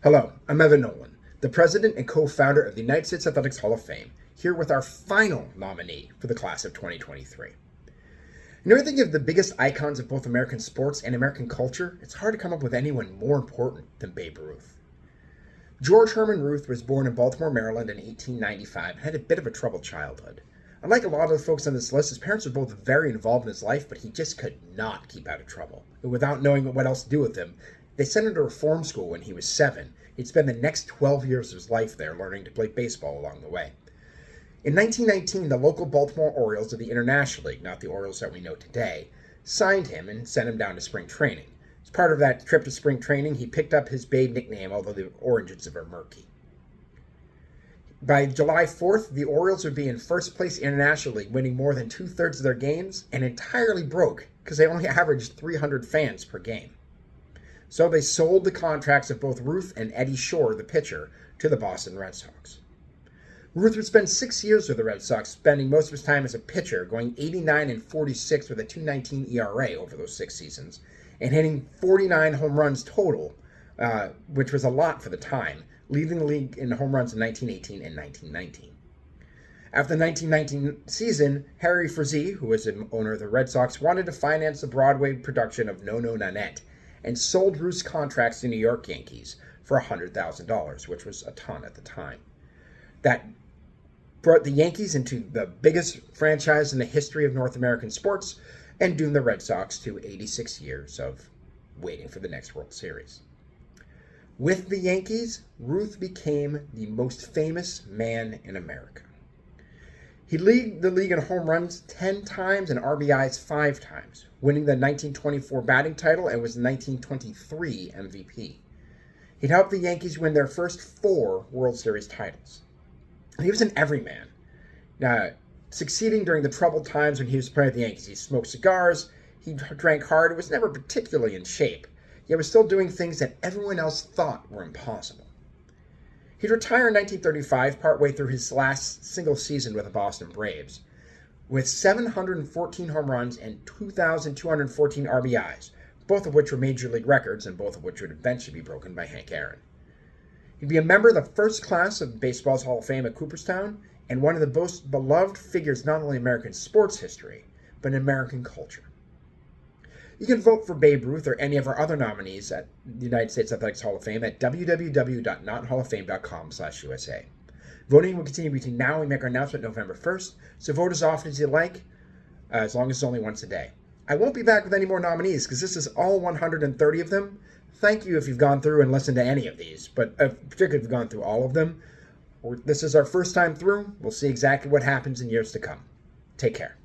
Hello, I'm Evan Nolan, the president and co-founder of the United States Athletics Hall of Fame, here with our final nominee for the class of 2023. When you think of the biggest icons of both American sports and American culture, it's hard to come up with anyone more important than Babe Ruth. George Herman Ruth was born in Baltimore, Maryland in 1895 and had a bit of a troubled childhood. Unlike a lot of the folks on this list, his parents were both very involved in his life, but he just could not keep out of trouble. And without knowing what else to do with him, they sent him to reform school when he was 7. He'd spend the next 12 years of his life there learning to play baseball along the way. In 1919, the local Baltimore Orioles of the International League, not the Orioles that we know today, signed him and sent him down to spring training. As part of that trip to spring training, he picked up his Babe nickname, although the origins of it are murky. By July 4th, the Orioles would be in first place International League, winning more than 2/3 of their games, and entirely broke because they only averaged 300 fans per game. So they sold the contracts of both Ruth and Eddie Shore, the pitcher, to the Boston Red Sox. Ruth would spend 6 years with the Red Sox, spending most of his time as a pitcher, going 89-46 with a 2.19 ERA over those 6 seasons, and hitting 49 home runs total, which was a lot for the time, leading the league in home runs in 1918 and 1919. After the 1919 season, Harry Frazee, who was the owner of the Red Sox, wanted to finance the Broadway production of No, No, Nanette, and sold Ruth's contracts to New York Yankees for $100,000, which was a ton at the time. That brought the Yankees into the biggest franchise in the history of North American sports and doomed the Red Sox to 86 years of waiting for the next World Series. With the Yankees, Ruth became the most famous man in America. He led the league in home runs 10 times and RBIs 5 times, winning the 1924 batting title and was the 1923 MVP. He'd helped the Yankees win their first 4 World Series titles. He was an everyman, succeeding during the troubled times when he was playing with the Yankees. He smoked cigars, he drank hard, and was never particularly in shape, yet was still doing things that everyone else thought were impossible. He'd retire in 1935, partway through his last single season with the Boston Braves, with 714 home runs and 2,214 RBIs, both of which were major league records and both of which would eventually be broken by Hank Aaron. He'd be a member of the first class of baseball's Hall of Fame at Cooperstown and one of the most beloved figures not only in American sports history, but in American culture. You can vote for Babe Ruth or any of our other nominees at the United States Athletics Hall of Fame at www.nothalloffame.com/USA. Voting will continue between now and we make our announcement November 1st, so vote as often as you like, as long as it's only once a day. I won't be back with any more nominees because this is all 130 of them. Thank you if you've gone through and listened to any of these, but particularly if you've gone through all of them. This is our first time through. We'll see exactly what happens in years to come. Take care.